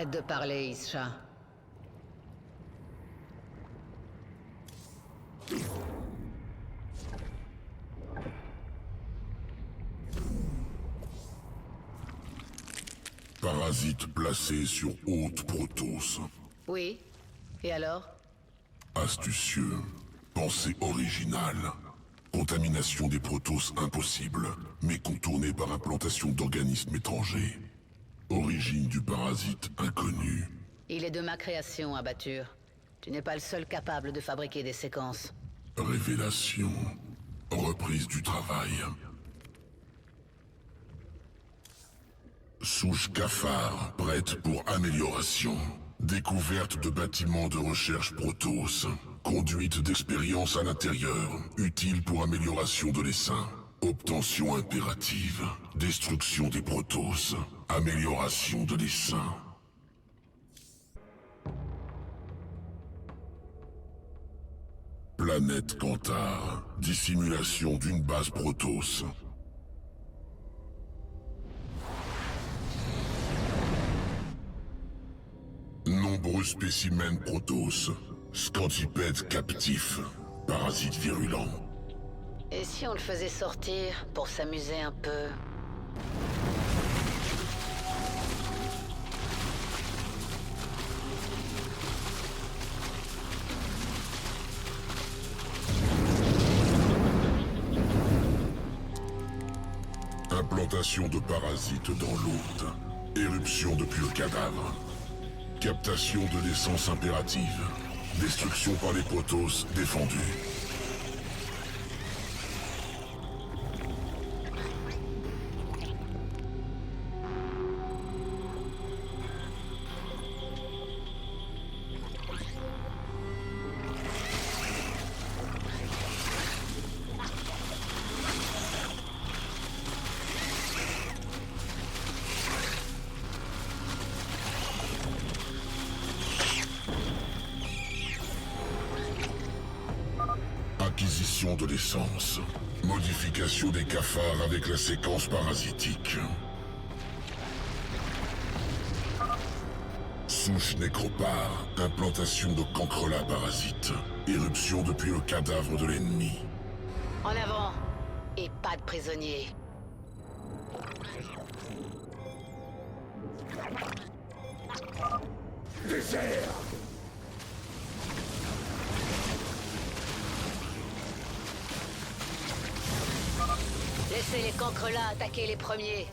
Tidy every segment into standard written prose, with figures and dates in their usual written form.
Arrête de parler, Isha. Parasite placé sur Haute Protoss. Oui? Et alors? Astucieux. Pensée originale. Contamination des Protoss impossible, mais contournée par implantation d'organismes étrangers. Origine du parasite inconnue. Il est de ma création, Abatture. Tu n'es pas le seul capable de fabriquer des séquences. Révélation. Reprise du travail. Souche cafard, prête pour amélioration. Découverte de bâtiments de recherche Protoss. Conduite d'expérience à l'intérieur, utile pour amélioration de l'essaim. Obtention impérative. Destruction des Protoss. Amélioration de l'essaim. Planète Cantar. Dissimulation d'une base Protoss. Nombreux spécimens Protoss. Scantipèdes captifs. Parasites virulents. Et si on le faisait sortir pour s'amuser un peu? Implantation de parasites dans l'hôte. Éruption depuis le cadavre. Captation de l'essence impérative. Destruction par les Protoss défendus. Acquisition de l'essence. Modification des cafards avec la séquence parasitique. Souche nécropare. Implantation de cancrelats parasites. Éruption depuis le cadavre de l'ennemi. En avant! Et pas de prisonniers. Désert. Laissez les cancrelats attaquer les premiers.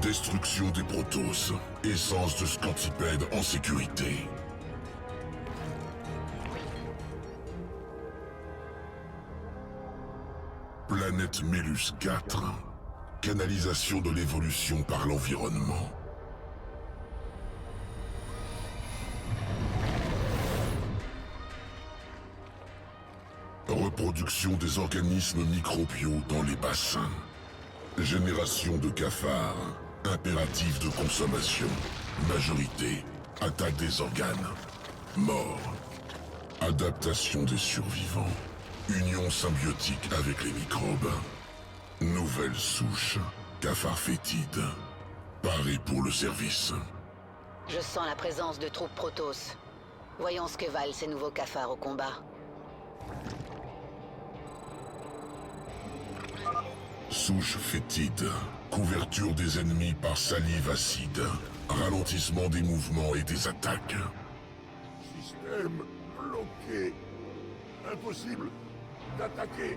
Destruction des Protoss. Essence de Scantipède en sécurité. Planète Mélus 4. Canalisation de l'évolution par l'environnement. Reproduction des organismes microbiaux dans les bassins. Génération de cafards. Impératif de consommation. Majorité. Attaque des organes. Mort. Adaptation des survivants. Union symbiotique avec les microbes. Nouvelle souche. Cafard fétide. Paré pour le service. Je sens la présence de troupes Protoss. Voyons ce que valent ces nouveaux cafards au combat. Souche fétide. Couverture des ennemis par salive acide. Ralentissement des mouvements et des attaques. Système bloqué. Impossible d'attaquer.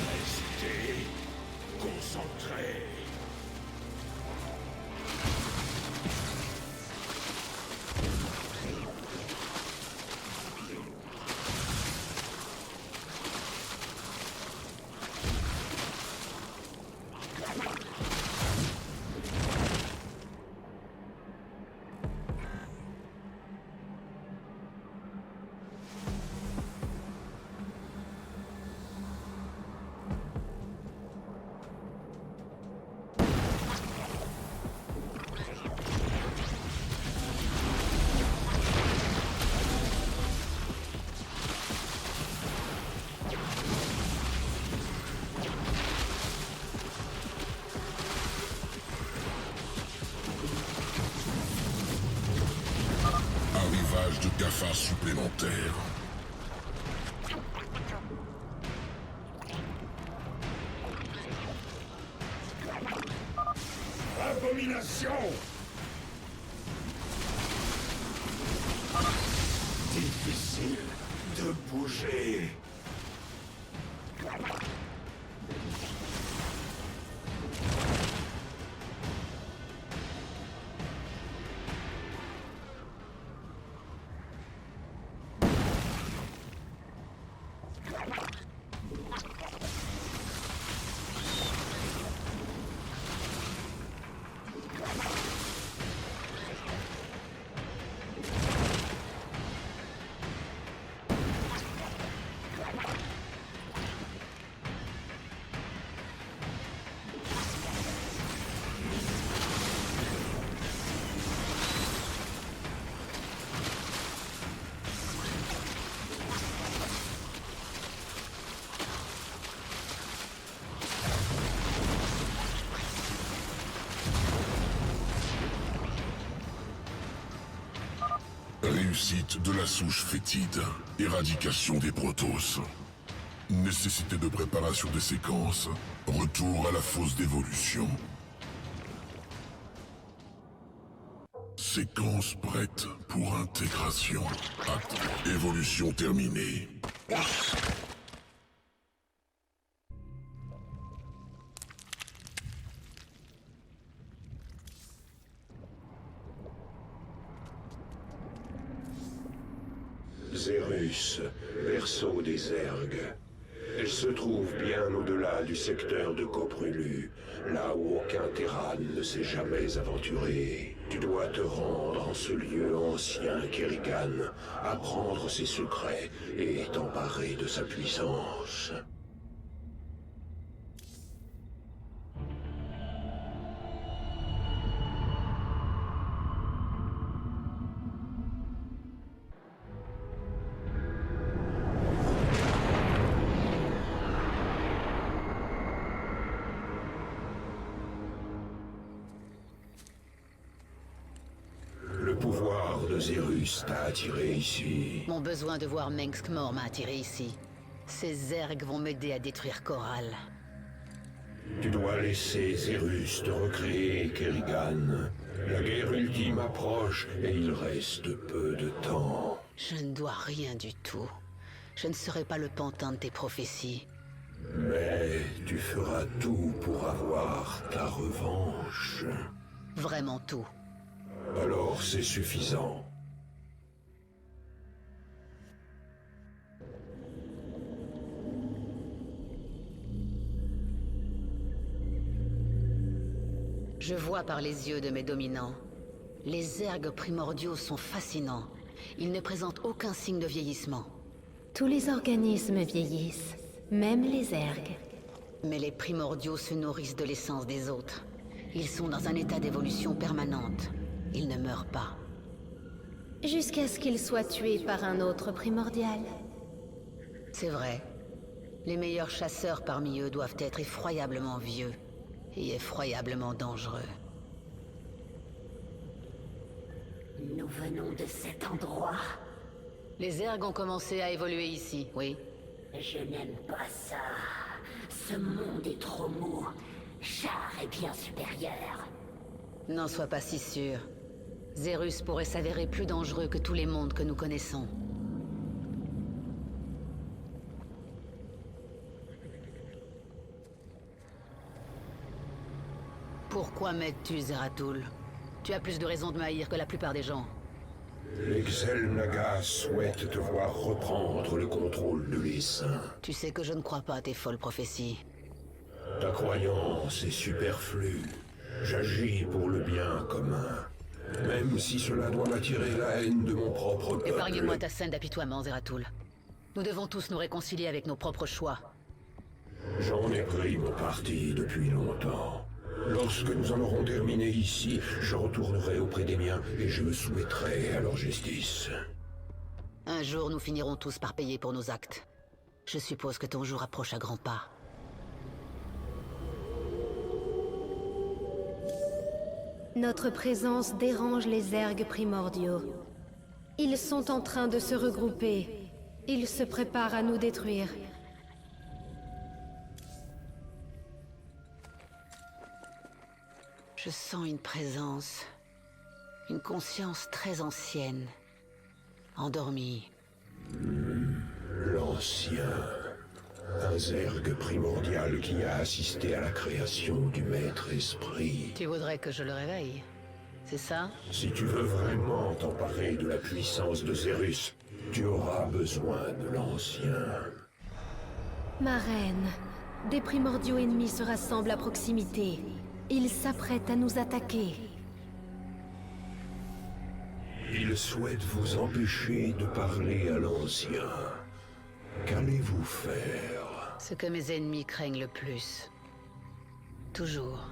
Restez concentrés. Arrivage de cafards supplémentaires. Abomination! Difficile de bouger. Réussite de la souche fétide. Éradication des Protoss. Nécessité de préparation des séquences. Retour à la fosse d'évolution. Séquence prête pour intégration. Acte. Évolution terminée. Zerus, berceau des Zergs. Elle se trouve bien au-delà du secteur de Coprulu, là où aucun Terran ne s'est jamais aventuré. Tu dois te rendre en ce lieu ancien, Kerrigan, apprendre ses secrets et t'emparer de sa puissance. Le pouvoir de Zerus t'a attiré ici. Mon besoin de voir Mengsk mort m'a attiré ici. Ces Zergs vont m'aider à détruire Corral. Tu dois laisser Zerus te recréer, Kerrigan. La guerre ultime approche et il reste peu de temps. Je ne dois rien du tout. Je ne serai pas le pantin de tes prophéties. Mais tu feras tout pour avoir ta revanche. Vraiment tout. Alors c'est suffisant. Je vois par les yeux de mes dominants. Les Zergs primordiaux sont fascinants. Ils ne présentent aucun signe de vieillissement. Tous les organismes vieillissent, même les Zergs. Mais les primordiaux se nourrissent de l'essence des autres. Ils sont dans un état d'évolution permanente. Ils ne meurent pas. Jusqu'à ce qu'il soit tué par un autre primordial. C'est vrai. Les meilleurs chasseurs parmi eux doivent être effroyablement vieux et effroyablement dangereux. Nous venons de cet endroit. Les ergs ont commencé à évoluer ici, oui. Je n'aime pas ça. Ce monde est trop mou. Char est bien supérieur. N'en sois pas si sûr. Zerus pourrait s'avérer plus dangereux que tous les mondes que nous connaissons. Pourquoi m'aides-tu, Zeratul? Tu as plus de raisons de me haïr que la plupart des gens. Les Xel'Naga souhaitent te voir reprendre le contrôle de l'Essaim. Tu sais que je ne crois pas à tes folles prophéties. Ta croyance est superflue. J'agis pour le bien commun. Même si cela doit m'attirer la haine de mon propre peuple. Épargne-moi ta scène d'apitoiement, Zeratul. Nous devons tous nous réconcilier avec nos propres choix. J'en ai pris mon parti depuis longtemps. Lorsque nous en aurons terminé ici, je retournerai auprès des miens et je me soumettrai à leur justice. Un jour, nous finirons tous par payer pour nos actes. Je suppose que ton jour approche à grands pas. Notre présence dérange les ergs primordiaux. Ils sont en train de se regrouper. Ils se préparent à nous détruire. Je sens une présence, une conscience très ancienne, endormie. L'Ancien. Un zerg primordial qui a assisté à la création du Maître Esprit. Tu voudrais que je le réveille, c'est ça? Si tu veux vraiment t'emparer de la puissance de Zerus, tu auras besoin de l'Ancien. Ma reine, des primordiaux ennemis se rassemblent à proximité. Ils s'apprêtent à nous attaquer. Ils souhaitent vous empêcher de parler à l'Ancien. Qu'allez-vous faire? Ce que mes ennemis craignent le plus. Toujours.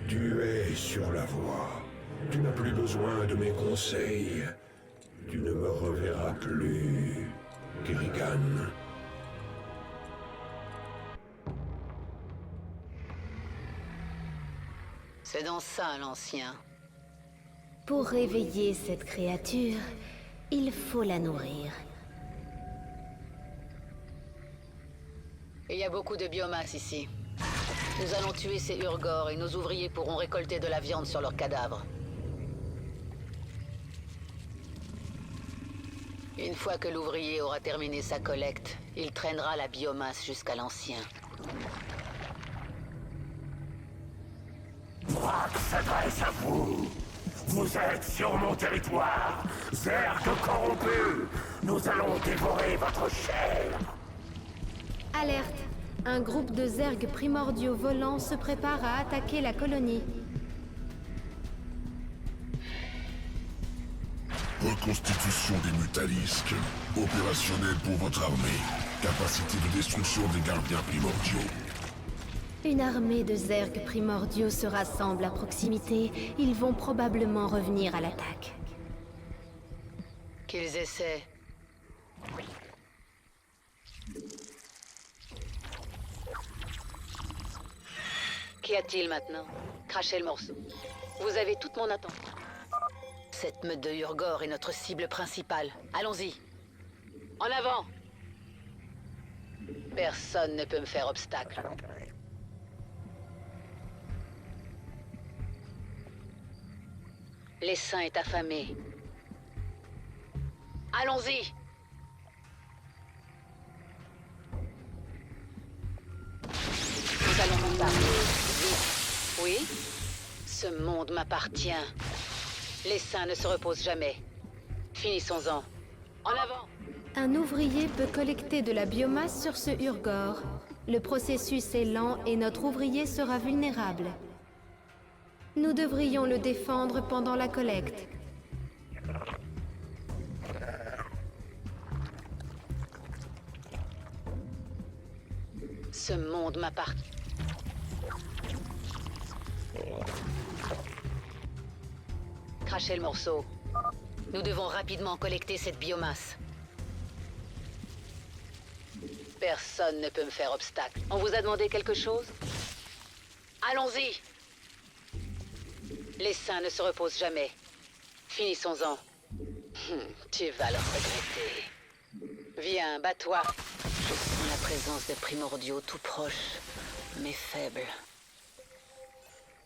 Tu es sur la voie. Tu n'as plus besoin de mes conseils. Tu ne me reverras plus, Kerrigan. C'est dans ça, l'ancien. Pour réveiller cette créature, il faut la nourrir. Il y a beaucoup de biomasse ici. Nous allons tuer ces Urgors et nos ouvriers pourront récolter de la viande sur leurs cadavres. Une fois que l'ouvrier aura terminé sa collecte, il traînera la biomasse jusqu'à l'ancien. Braque s'adresse à vous. Vous êtes sur mon territoire, zerg corrompu. Nous allons dévorer votre chair. Alerte! Un groupe de zergs primordiaux volants se prépare à attaquer la colonie. Reconstitution des Mutalisques. Opérationnel pour votre armée. Capacité de destruction des gardiens primordiaux. Une armée de zergs primordiaux se rassemble à proximité. Ils vont probablement revenir à l'attaque. Qu'ils essaient. Qu'y a-t-il maintenant? Crachez le morceau. Vous avez toute mon attention. Cette meute de Urgor est notre cible principale. Allons-y. En avant! Personne ne peut me faire obstacle. L'Essaim est affamé. Allons-y! Nous allons nous battre. Vite. Oui? Ce monde m'appartient. L'Essaim ne se repose jamais. Finissons-en. En avant! Un ouvrier peut collecter de la biomasse sur ce Urgor. Le processus est lent et notre ouvrier sera vulnérable. Nous devrions le défendre pendant la collecte. Ce monde m'appartient. Crachez le morceau. Nous devons rapidement collecter cette biomasse. Personne ne peut me faire obstacle. On vous a demandé quelque chose? Allons-y! Les saints ne se reposent jamais. Finissons-en. Tu vas le regretter. Viens, bats-toi. Je sens la présence de primordiaux tout proches, mais faibles.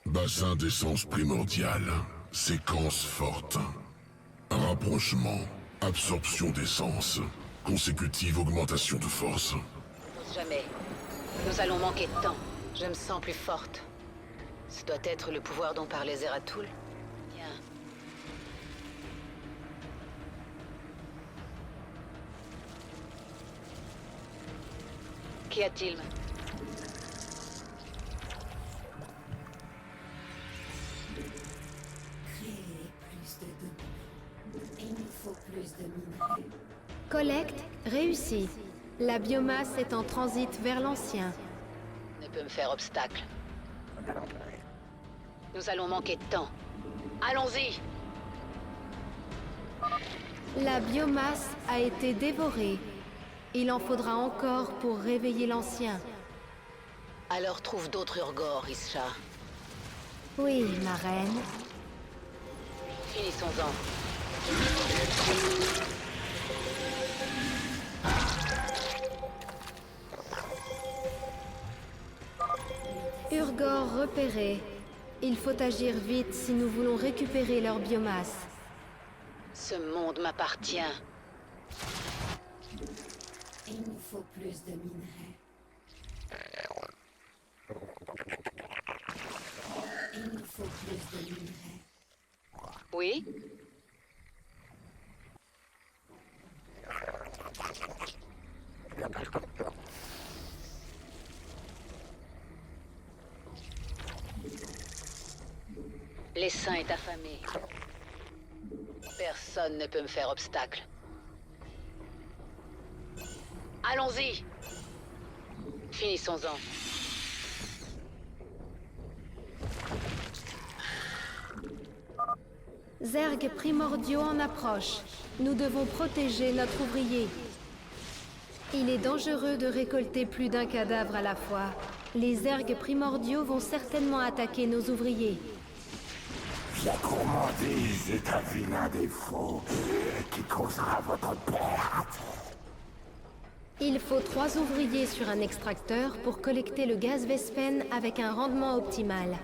Bassin d'essence primordiale. Séquence forte. Rapprochement. Absorption d'essence. Consécutive augmentation de force. Jamais. Nous allons manquer de temps. Je me sens plus forte. Ce doit être le pouvoir dont parlait Zeratul. Bien. Qu'y a-t-il? Créer plus de données. Il nous faut plus de minerais. Collecte réussie. La biomasse est en transit vers l'ancien. Ne peut me faire obstacle. Nous allons manquer de temps. Allons-y! La biomasse a été dévorée. Il en faudra encore pour réveiller l'ancien. Alors trouve d'autres Urgor, Isha. Oui, ma reine. Finissons-en. Urgor repéré. Il faut agir vite si nous voulons récupérer leur biomasse. Ce monde m'appartient. Il nous faut plus de minerais. Il nous faut plus de minerais. Oui? L'essaim est affamé. Personne ne peut me faire obstacle. Allons-y! Finissons-en. Zerg primordiaux en approche. Nous devons protéger notre ouvrier. Il est dangereux de récolter plus d'un cadavre à la fois. Les Zergs primordiaux vont certainement attaquer nos ouvriers. La gourmandise est un vilain défaut qui causera votre perte. Il faut 3 ouvriers sur un extracteur pour collecter le gaz Vespen avec un rendement optimal.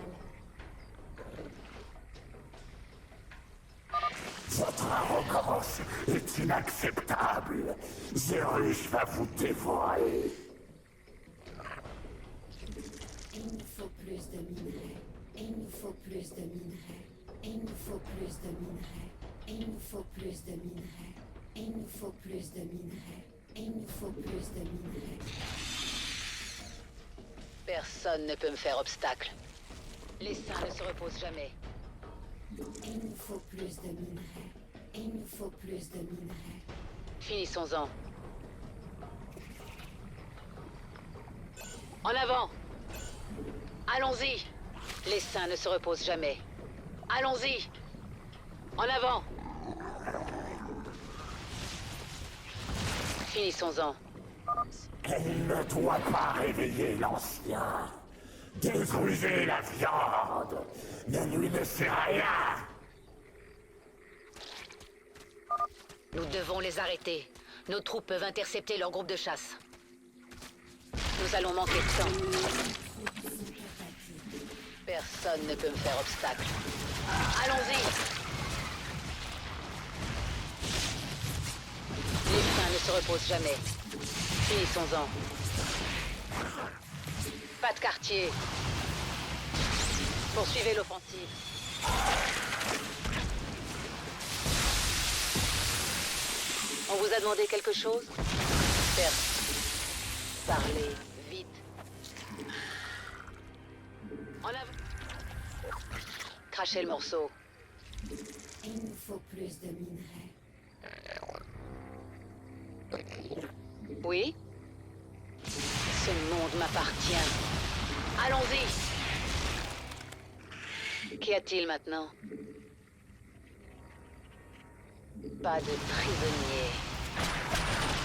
Votre arrogance est inacceptable. Zerus va vous dévorer. Il nous faut plus de minerais. Il nous faut plus de minerais. Il nous faut plus de minerais. Il nous faut plus de minerais. Il nous faut plus de minerais. Il nous faut plus de minerais. Personne ne peut me faire obstacle. Les saints ne se reposent jamais. Il nous faut plus de minerais. Il nous faut plus de minerais. Finissons-en. En avant! Allons-y! Les saints ne se reposent jamais. Allons-y! En avant! Finissons-en. Elle ne doit pas réveiller l'ancien. Détruisez la viande. Ne lui laissez rien. Nous devons les arrêter. Nos troupes peuvent intercepter leur groupe de chasse. Nous allons manquer de temps. Personne ne peut me faire obstacle. Allons-y! Les saints ne se reposent jamais. Finissons-en. Pas de quartier. Poursuivez l'offensive. On vous a demandé quelque chose? Parlez vite. En avant. Crachez le morceau. Il nous faut plus de minerais. Oui? Ce monde m'appartient. Allons-y! Qu'y a-t-il maintenant? Pas de prisonniers.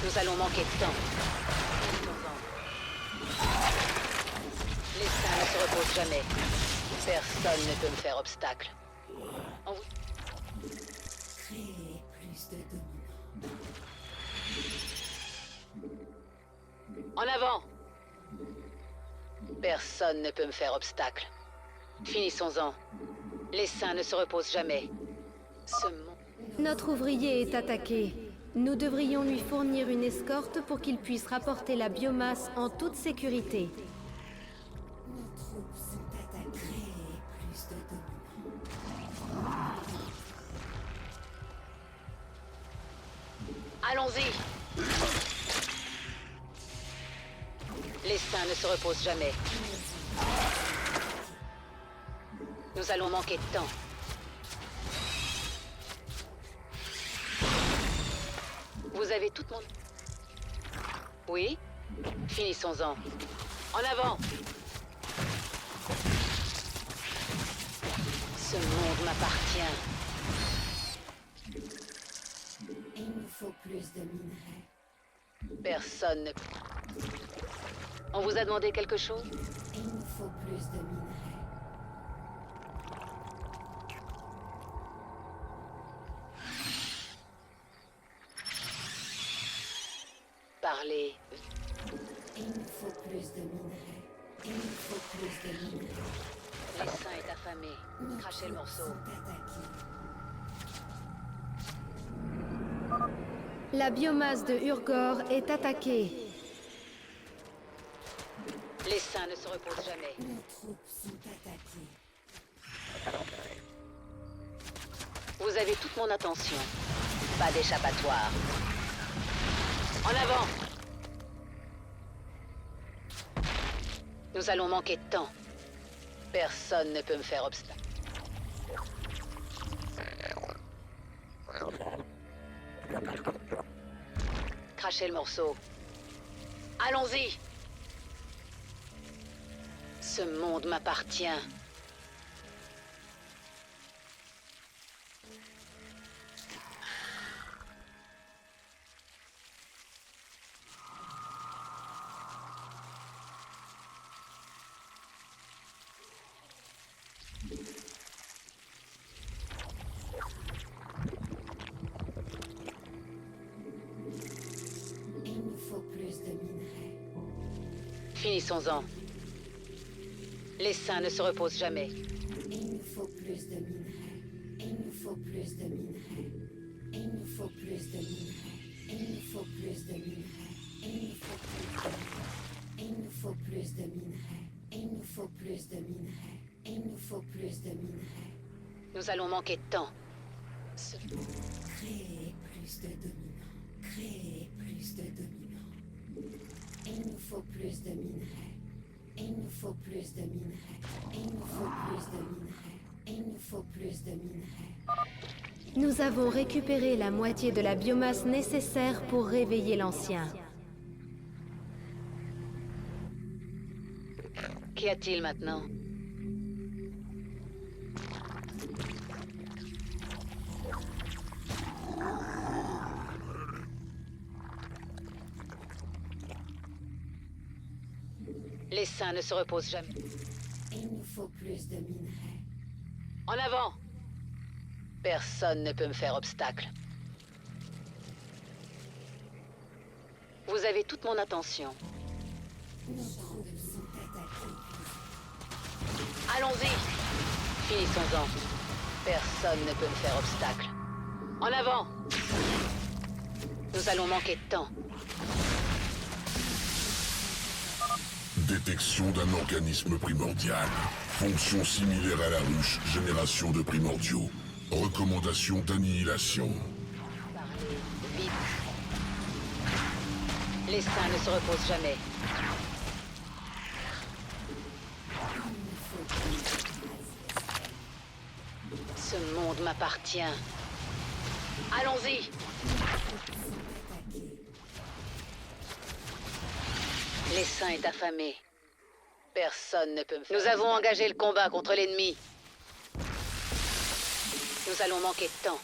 Nous allons manquer de temps. Les saints ne se reposent jamais. Personne ne peut me faire obstacle. Créer plus de dominants. En avant! Personne ne peut me faire obstacle. Finissons-en. Les saints ne se reposent jamais. Ce monde... Notre ouvrier est attaqué. Nous devrions lui fournir une escorte pour qu'il puisse rapporter la biomasse en toute sécurité. Nos troupes sont attaquées. Plus de dominants. Allons-y! Les saints ne se reposent jamais. Nous allons manquer de temps. Vous avez toute mon... Oui? Finissons-en. En avant! Ce monde m'appartient. Il nous faut plus de minerais. Personne ne... On vous a demandé quelque chose? Il nous faut plus de minerais. Parlez. Il nous faut plus de minerais. Il nous faut plus de minerais. L'essaim est affamé. Nos Crachez le troupes morceau. sont attaquées. La biomasse de Urgor est attaquée. Les saints ne se reposent jamais. Nos troupes sont attaquées. Vous avez toute mon attention. Pas d'échappatoire. En avant! Nous allons manquer de temps. Personne ne peut me faire obstacle. Crachez le morceau. Allons-y! Ce monde m'appartient. Il nous faut plus de minerais. Finissons-en. Les saints ne se reposent jamais. Il nous faut plus de minerais. Il nous faut plus de minerais. Il nous faut plus de minerais. Il nous faut plus de minerais. Il nous faut plus de minerais. Il nous faut plus de minerais. Il nous faut plus de minerais. Nous allons manquer de temps. Créer plus de dominants. Créer plus de dominants. Il nous faut plus de minerais. Il nous faut plus de minerais. Il nous faut plus de minerais. Il nous faut plus de minerais. Nous avons récupéré la moitié de la biomasse nécessaire pour réveiller l'ancien. Qu'y a-t-il maintenant? Les saints ne se reposent jamais. Il nous faut plus de minerais. En avant! Personne ne peut me faire obstacle. Vous avez toute mon attention. Nos troupes sont attaquées. Allons-y! Finissons-en. Personne ne peut me faire obstacle. En avant! Nous allons manquer de temps. Détection d'un organisme primordial. Fonction similaire à la ruche, génération de primordiaux. Recommandation d'annihilation. Parlez vite. Les saints ne se reposent jamais. Ce monde m'appartient. Allons-y! L'essaim est affamé. Personne ne peut me faire... Nous avons engagé le combat contre l'ennemi. Nous allons manquer de temps.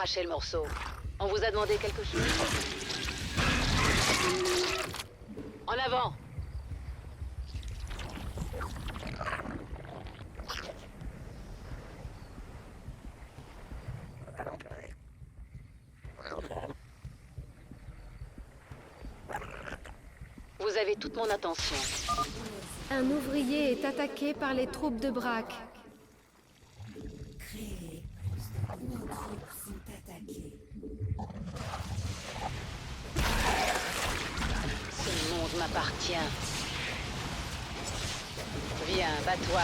Crachez le morceau. On vous a demandé quelque chose? En avant! Vous avez toute mon attention. Un ouvrier est attaqué par les troupes de Braque. Créez. Nos troupes sont attaquées. Ce monde m'appartient. Viens, bats-toi.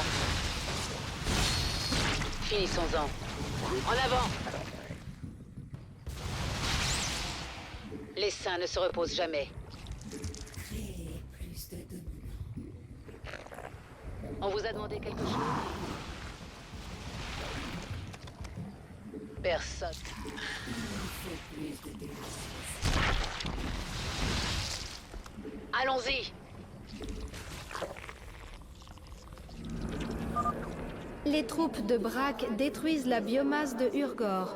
Finissons-en. En avant! Les saints ne se reposent jamais. Créez plus de dominants. On vous a demandé quelque chose? Personne. Il faut plus de gaz. Allons-y! Les troupes de Braque détruisent la biomasse de Urgor.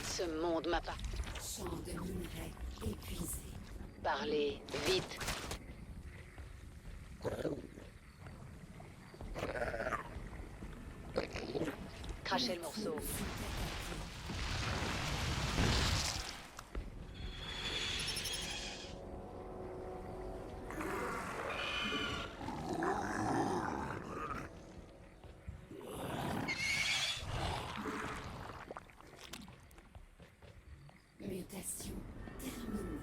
Ce monde m'appartient. Champ de minerais épuisé. Parlez, vite. Crachez le morceau. Mutation terminée.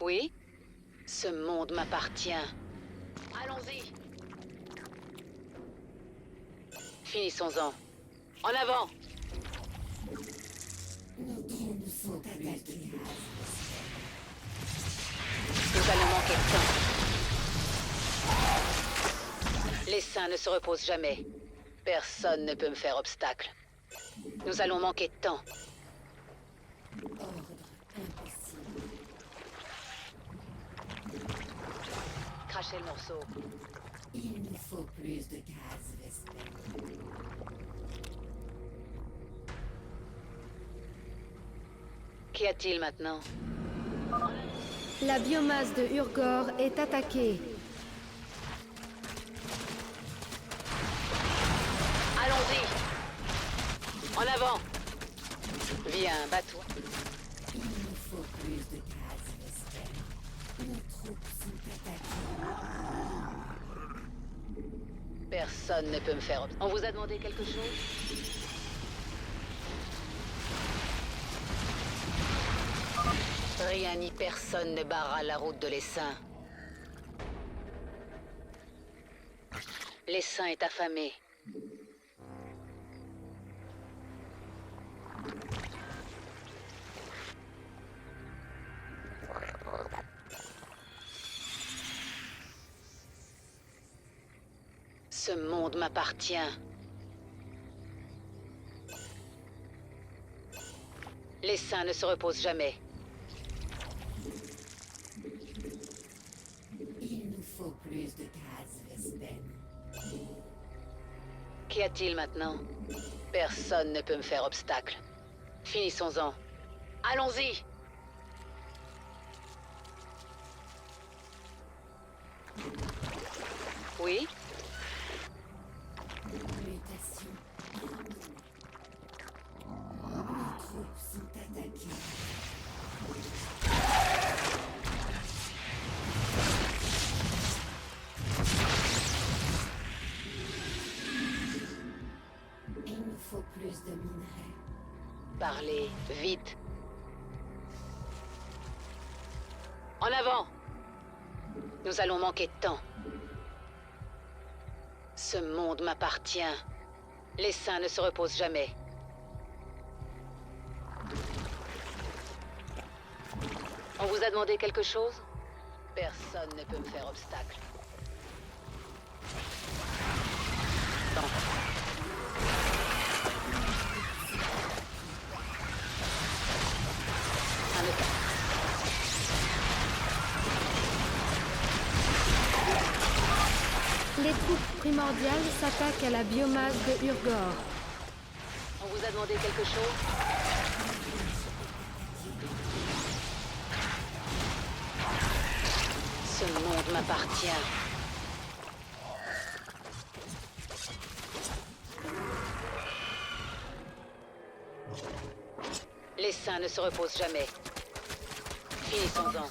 Oui? Ce monde m'appartient. Allons-y! Finissons-en. En avant! Nos troupes sont attaquées. Nous allons manquer de temps. Les saints ne se reposent jamais. Personne ne peut me faire obstacle. Nous allons manquer de temps. Ordre impossible. Crachez le morceau. Il nous faut plus de gaz, Vesper. Qu'y a-t-il maintenant? La biomasse de Urgor est attaquée. Allons-y! En avant! Viens, bats-toi. Il nous faut plus de gaz, Vesper. Nos troupes sont attaquées. Personne ne peut me faire... On vous a demandé quelque chose? Rien ni personne ne barrera la route de l'essaim. L'essaim est affamé. Ce monde m'appartient. Les saints ne se reposent jamais. Il nous faut plus de gaz, Vesper. Qu'y a-t-il maintenant? Personne ne peut me faire obstacle. Finissons-en. Allons-y! Oui? Mutation terminée. Nos troupes sont attaquées. Il nous faut plus de minerais. Parlez, vite. En avant! Nous allons manquer de temps. Ce monde m'appartient. Les saints ne se reposent jamais. On vous a demandé quelque chose? Personne ne peut me faire obstacle. Bon. Un état. Les troupes primordiales s'attaquent à la biomasse de Urgor. On vous a demandé quelque chose? Ce monde m'appartient. Les saints ne se reposent jamais. Finissons-en.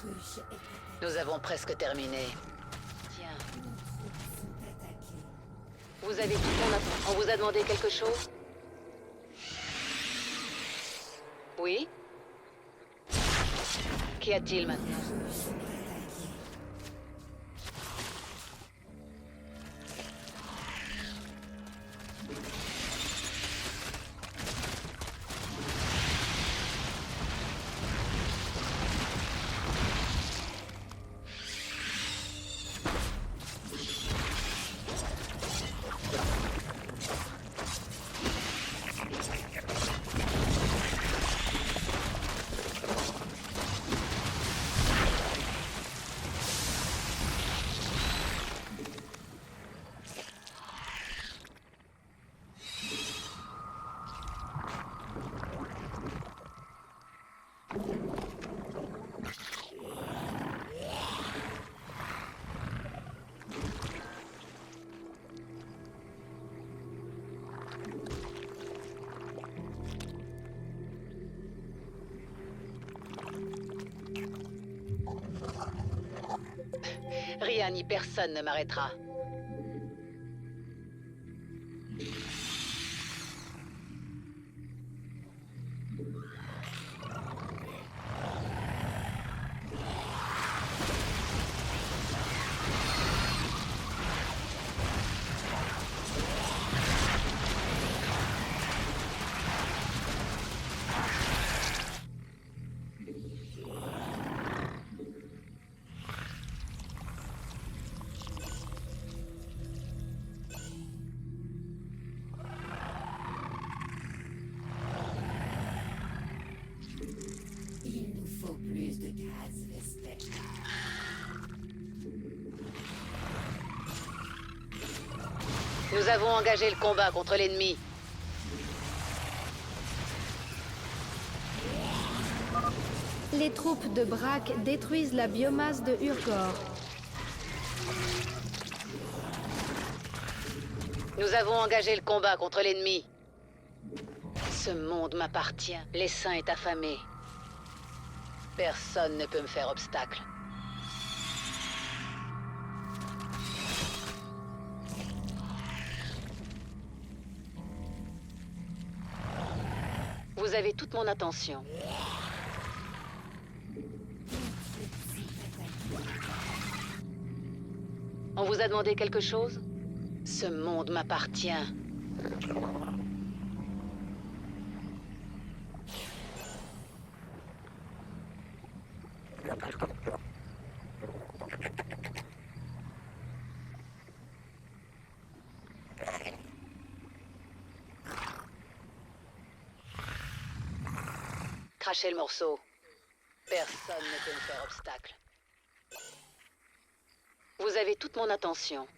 Nous avons presque terminé. Tiens. Vous avez tout mon attention. On vous a demandé quelque chose? Oui? Qu'y a-t-il maintenant? Rien ni personne ne m'arrêtera. Il nous faut plus de gaz, Vesper. Nous avons engagé le combat contre l'ennemi. Les troupes de Braque détruisent la biomasse de Urgor. Nous avons engagé le combat contre l'ennemi. Ce monde m'appartient. L'essaim est affamé. Personne ne peut me faire obstacle. Vous avez toute mon attention. On vous a demandé quelque chose? Ce monde m'appartient. Crachez le morceau. Personne ne peut me faire obstacle. Vous avez toute mon attention.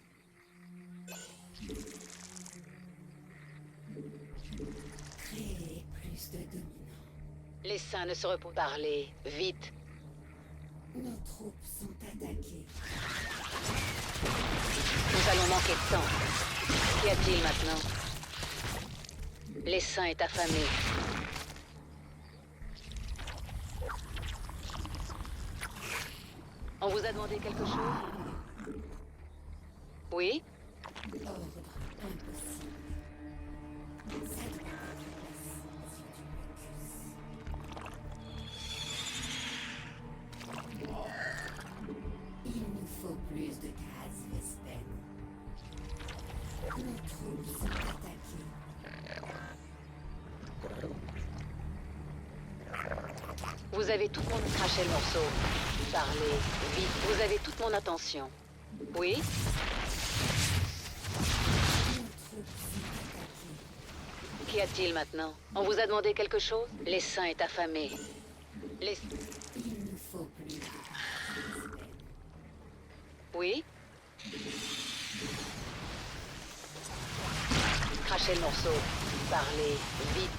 Créer plus de dominants. Les saints ne se reposent. Parlez, vite. Nos troupes sont attaquées. Nous allons manquer de temps. Qu'y a-t-il maintenant? L'essaim est affamé. On vous a demandé quelque chose? Oui? Ordre impossible. Ça doit être l'ascension du Blocus. Il nous faut plus Vous avez tout mon... Crachez le morceau. Parlez, vite. Vous avez toute mon attention. Oui? Qu'y a-t-il maintenant? On vous a demandé quelque chose? L'essaim est affamé. Les... Il nous faut plus. Oui? Crachez le morceau. Parlez, vite.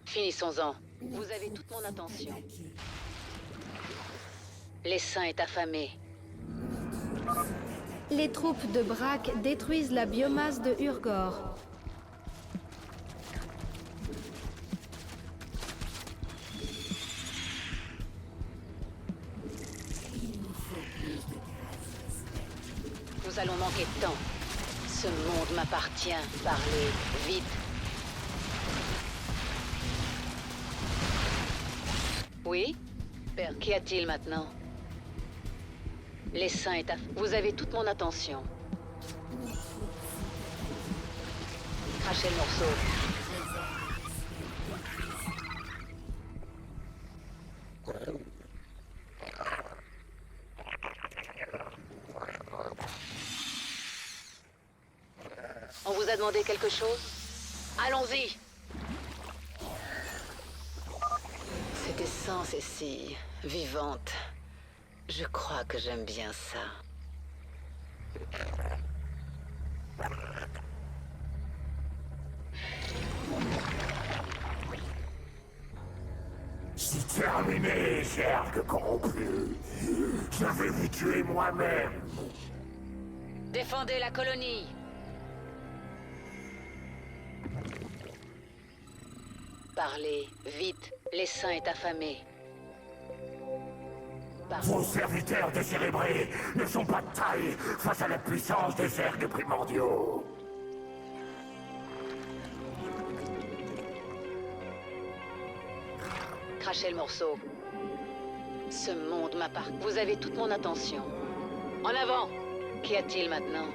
Finissons-en. Vous avez toute mon attention. L'essaim est affamé. Les troupes de Braque détruisent la biomasse de Urgor. Nous allons manquer de temps. Ce monde m'appartient. Parlez, vite. Oui? Père, qu'y a-t-il maintenant? L'essaim est affamé. Vous avez toute mon attention. Crachez le morceau. On vous a demandé quelque chose? Allons-y! Cette essence est si vivante. Je crois que j'aime bien ça. C'est terminé, Zerg corrompu. Je vais vous tuer moi-même. Défendez la colonie! Parlez, vite. L'essaim est affamé. Vos serviteurs décérébrés ne sont pas de taille face à la puissance des Zerg primordiaux. Crachez le morceau. Ce monde m'appartient. Vous avez toute mon attention. En avant! Qu'y a-t-il maintenant?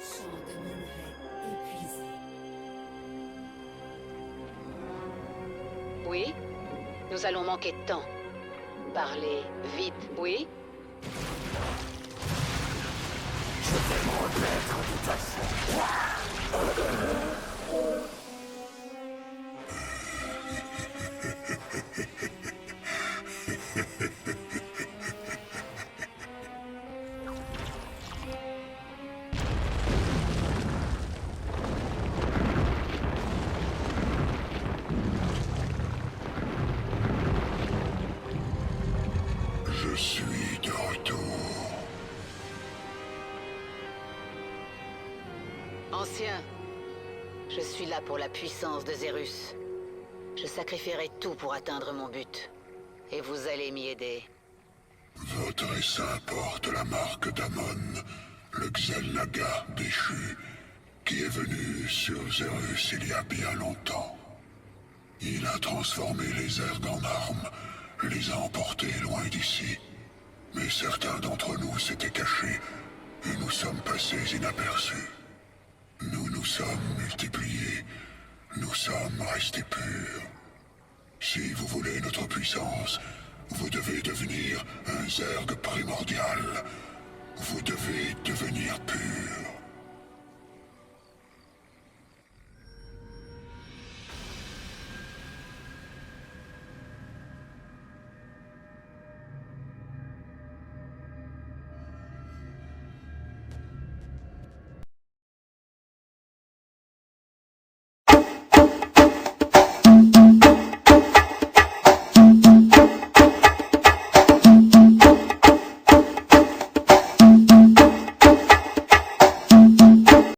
Champ de minerai épuisé. Oui? Nous allons manquer de temps. Parlez, vite, oui? Je vais me remettre de toute façon. Je suis de retour. Ancien, je suis là pour la puissance de Zerus. Je sacrifierai tout pour atteindre mon but. Et vous allez m'y aider. Votre essaim porte la marque d'Amon, le Xel-Naga déchu, qui est venu sur Zerus il y a bien longtemps. Il a transformé les Zerg en armes, les a emportés loin d'ici. Mais certains d'entre nous s'étaient cachés, et nous sommes passés inaperçus. Nous nous sommes multipliés, nous sommes restés purs. Si vous voulez notre puissance, vous devez devenir un Zerg primordial. Vous devez devenir pur.